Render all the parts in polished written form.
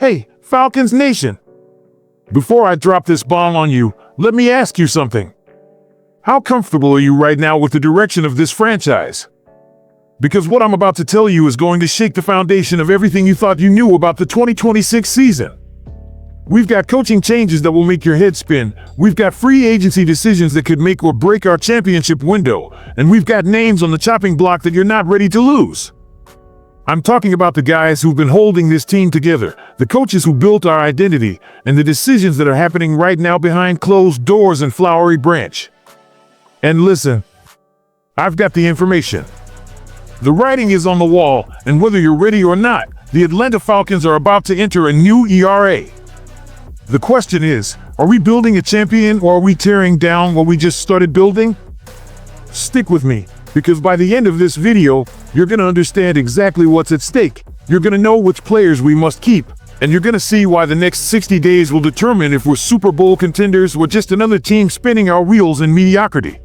Hey, Falcons Nation! Before I drop this bomb on you, let me ask you something. How comfortable are you right now with the direction of this franchise? Because what I'm about to tell you is going to shake the foundation of everything you thought you knew about the 2026 season. We've got coaching changes that will make your head spin. We've got free agency decisions that could make or break our championship window. And we've got names on the chopping block that you're not ready to lose. I'm talking about the guys who've been holding this team together, the coaches who built our identity, and the decisions that are happening right now behind closed doors in Flowery Branch. And listen, I've got the information. The writing is on the wall, and whether you're ready or not, the Atlanta Falcons are about to enter a new ERA. The question is, are we building a champion or are we tearing down what we just started building? Stick with me, because by the end of this video, you're going to understand exactly what's at stake. You're going to know which players we must keep, and you're going to see why the next 60 days will determine if we're Super Bowl contenders or just another team spinning our wheels in mediocrity.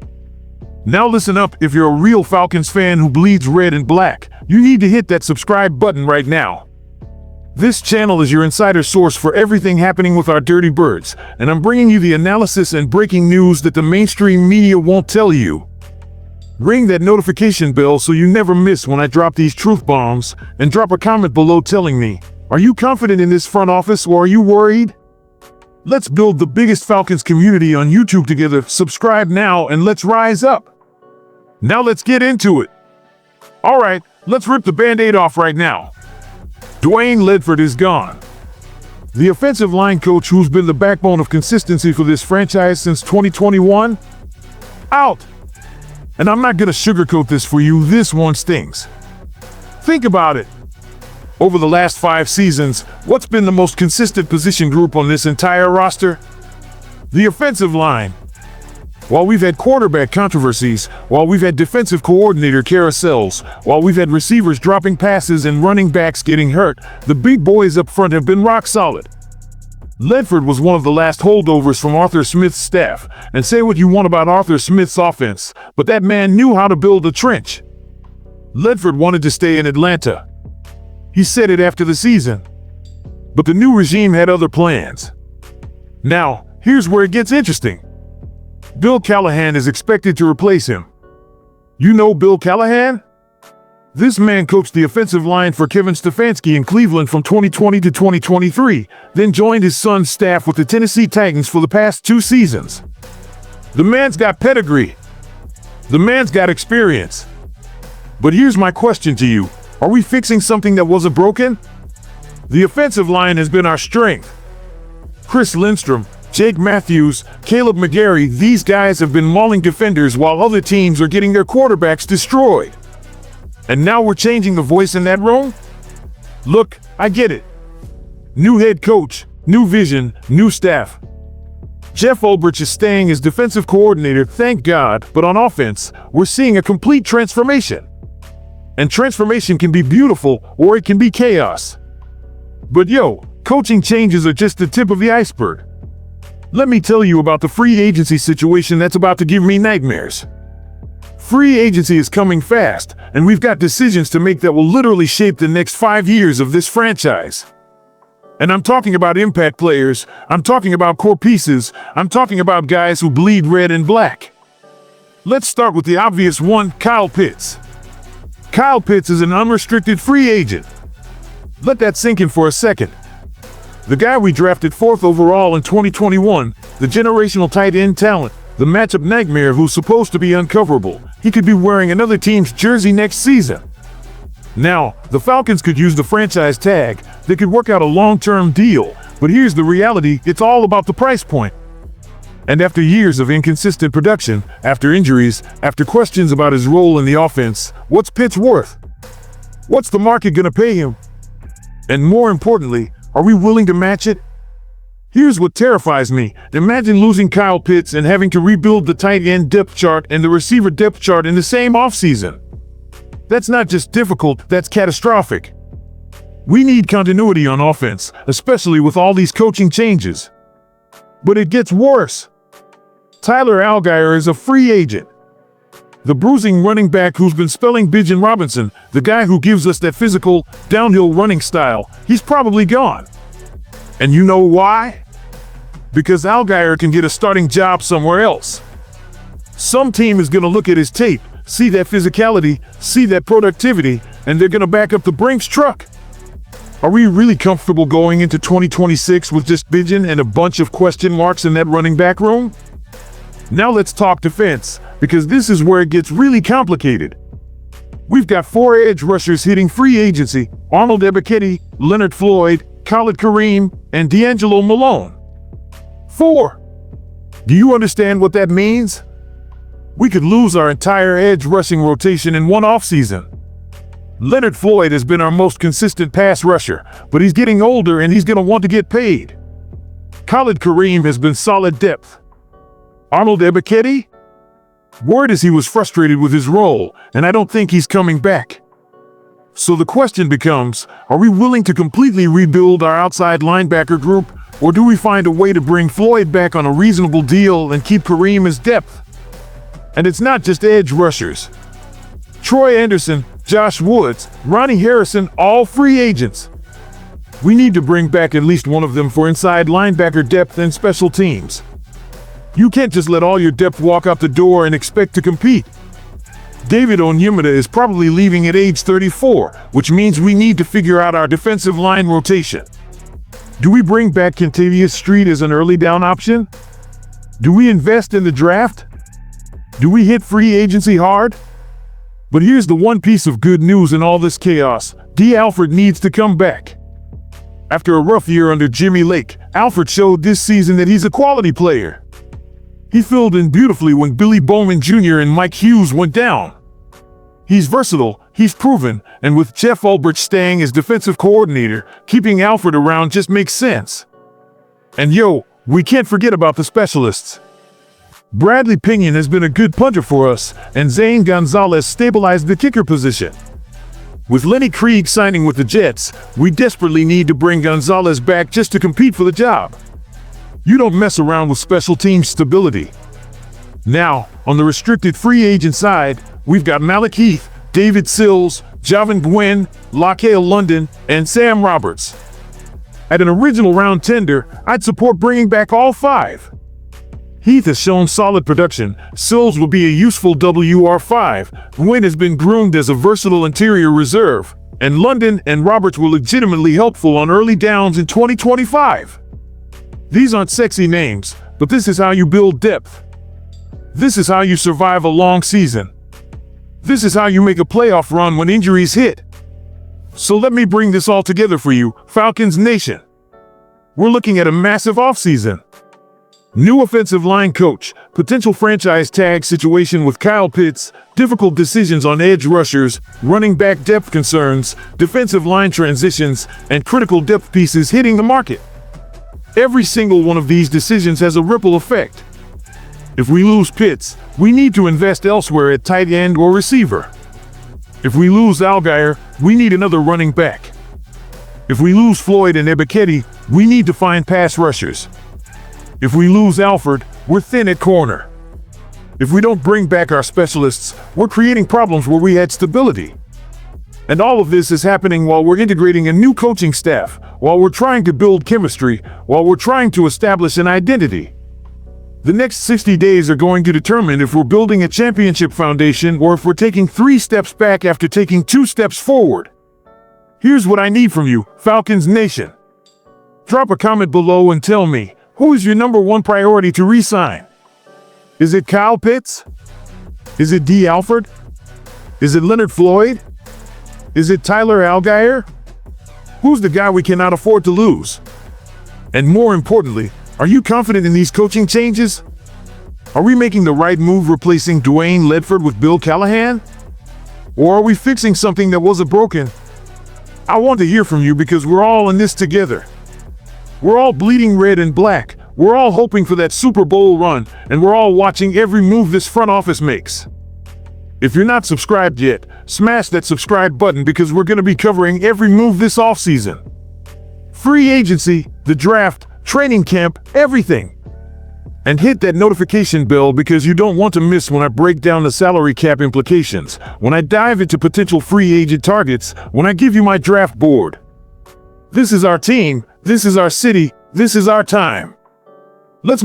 Now listen up, if you're a real Falcons fan who bleeds red and black, you need to hit that subscribe button right now. This channel is your insider source for everything happening with our Dirty Birds, and I'm bringing you the analysis and breaking news that the mainstream media won't tell you. Ring that notification bell so you never miss when I drop these truth bombs, and drop a comment below telling me, are you confident in this front office or are you worried? Let's build the biggest Falcons community on YouTube together. Subscribe now and let's rise up. Now let's get into it. All right, let's rip the Band-Aid off right now. Dwayne Ledford is gone. The offensive line coach who's been the backbone of consistency for this franchise since 2021, out. And I'm not gonna sugarcoat this for you, this one stings. Think about it. Over the last 5 seasons, what's been the most consistent position group on this entire roster? The offensive line. While we've had quarterback controversies, while we've had defensive coordinator carousels, while we've had receivers dropping passes and running backs getting hurt, the big boys up front have been rock solid. Ledford was one of the last holdovers from Arthur Smith's staff, and say what you want about Arthur Smith's offense, but that man knew how to build a trench. Ledford wanted to stay in Atlanta. He said it after the season. But the new regime had other plans. Now, here's where it gets interesting. Bill Callahan is expected to replace him. You know Bill Callahan? This man coached the offensive line for Kevin Stefanski in Cleveland from 2020 to 2023, then joined his son's staff with the Tennessee Titans for the past 2 seasons. The man's got pedigree. The man's got experience. But here's my question to you. Are we fixing something that wasn't broken? The offensive line has been our strength. Chris Lindstrom, Jake Matthews, Caleb McGarry, these guys have been mauling defenders while other teams are getting their quarterbacks destroyed. And now we're changing the voice in that room? Look, I get it. New head coach, new vision, new staff. Jeff Ulbrich is staying as defensive coordinator, thank God, but on offense, we're seeing a complete transformation. And transformation can be beautiful or it can be chaos. But yo, coaching changes are just the tip of the iceberg. Let me tell you about the free agency situation that's about to give me nightmares. Free agency is coming fast, and we've got decisions to make that will literally shape the next 5 years of this franchise. And I'm talking about impact players, I'm talking about core pieces, I'm talking about guys who bleed red and black. Let's start with the obvious one, Kyle Pitts. Kyle Pitts is an unrestricted free agent. Let that sink in for a second. The guy we drafted 4th overall in 2021, the generational tight end talent, the matchup nightmare who's supposed to be uncoverable. He could be wearing another team's jersey next season. Now, the Falcons could use the franchise tag. They could work out a long-term deal. But here's the reality, it's all about the price point. And after years of inconsistent production, after injuries, after questions about his role in the offense, what's Pitts worth? What's the market gonna pay him? And more importantly, are we willing to match it? Here's what terrifies me. Imagine losing Kyle Pitts and having to rebuild the tight end depth chart and the receiver depth chart in the same offseason. That's not just difficult, that's catastrophic. We need continuity on offense, especially with all these coaching changes. But it gets worse. Tyler Algier is a free agent. The bruising running back who's been spelling Bijan Robinson, the guy who gives us that physical, downhill running style, he's probably gone. And you know why? Because Allgeier can get a starting job somewhere else. Some team is going to look at his tape, see that physicality, see that productivity, and they're going to back up the Brinks truck. Are we really comfortable going into 2026 with just Bijan and a bunch of question marks in that running back room? Now let's talk defense, because this is where it gets really complicated. We've got 4 edge rushers hitting free agency: Arnold Ebiketie, Leonard Floyd, Khalid Kareem, and D'Angelo Malone. 4. Do you understand what that means? We could lose our entire edge rushing rotation in one offseason. Leonard Floyd has been our most consistent pass rusher, but he's getting older and he's going to want to get paid. Khalid Kareem has been solid depth. Arnold Ebiketie? Word is he was frustrated with his role, and I don't think he's coming back. So the question becomes, are we willing to completely rebuild our outside linebacker group, or do we find a way to bring Floyd back on a reasonable deal and keep Kareem as depth? And it's not just edge rushers. Troy Anderson, Josh Woods, Ronnie Harrison, all free agents. We need to bring back at least one of them for inside linebacker depth and special teams. You can't just let all your depth walk out the door and expect to compete. David Onyemata is probably leaving at age 34, which means we need to figure out our defensive line rotation. Do we bring back Kentavious Street as an early down option? Do we invest in the draft? Do we hit free agency hard? But here's the one piece of good news in all this chaos. D. Alford needs to come back. After a rough year under Jimmy Lake, Alford showed this season that he's a quality player. He filled in beautifully when Billy Bowman Jr. and Mike Hughes went down. He's versatile, he's proven, and with Jeff Ulbrich staying as defensive coordinator, keeping Alford around just makes sense. And we can't forget about the specialists. Bradley Pinion has been a good punter for us, and Zane Gonzalez stabilized the kicker position. With Lenny Krieg signing with the Jets, we desperately need to bring Gonzalez back just to compete for the job. You don't mess around with special team stability. Now, on the restricted free agent side, we've got Malik Heath, David Sills, Javon Gwynn, Laquale London, and Sam Roberts. At an original round tender, I'd support bringing back all 5. Heath has shown solid production, Sills will be a useful WR5, Gwynn has been groomed as a versatile interior reserve, and London and Roberts were legitimately helpful on early downs in 2025. These aren't sexy names, but this is how you build depth. This is how you survive a long season. This is how you make a playoff run when injuries hit. So let me bring this all together for you, Falcons Nation. We're looking at a massive offseason. New offensive line coach, potential franchise tag situation with Kyle Pitts, difficult decisions on edge rushers, running back depth concerns, defensive line transitions, and critical depth pieces hitting the market. Every single one of these decisions has a ripple effect. If we lose Pitts, we need to invest elsewhere at tight end or receiver. If we lose Allgeier, we need another running back. If we lose Floyd and Ebiketie, we need to find pass rushers. If we lose Alford, we're thin at corner. If we don't bring back our specialists, we're creating problems where we had stability. And all of this is happening while we're integrating a new coaching staff, while we're trying to build chemistry, while we're trying to establish an identity. The next 60 days are going to determine if we're building a championship foundation or if we're taking 3 steps back after taking 2 steps forward. Here's what I need from you, Falcons Nation. Drop a comment below and tell me, who is your number 1 priority to re-sign? Is it Kyle Pitts? Is it D. Alford? Is it Leonard Floyd? Is it Tyler Allgeier? Who's the guy we cannot afford to lose? And more importantly, are you confident in these coaching changes? Are we making the right move replacing Dwayne Ledford with Bill Callahan? Or are we fixing something that wasn't broken? I want to hear from you because we're all in this together. We're all bleeding red and black. We're all hoping for that Super Bowl run, and we're all watching every move this front office makes. If you're not subscribed yet, smash that subscribe button because we're going to be covering every move this offseason. Free agency, the draft, training camp, everything. And hit that notification bell because you don't want to miss when I break down the salary cap implications, when I dive into potential free agent targets, when I give you my draft board. This is our team, This is our city. This is our time. Let's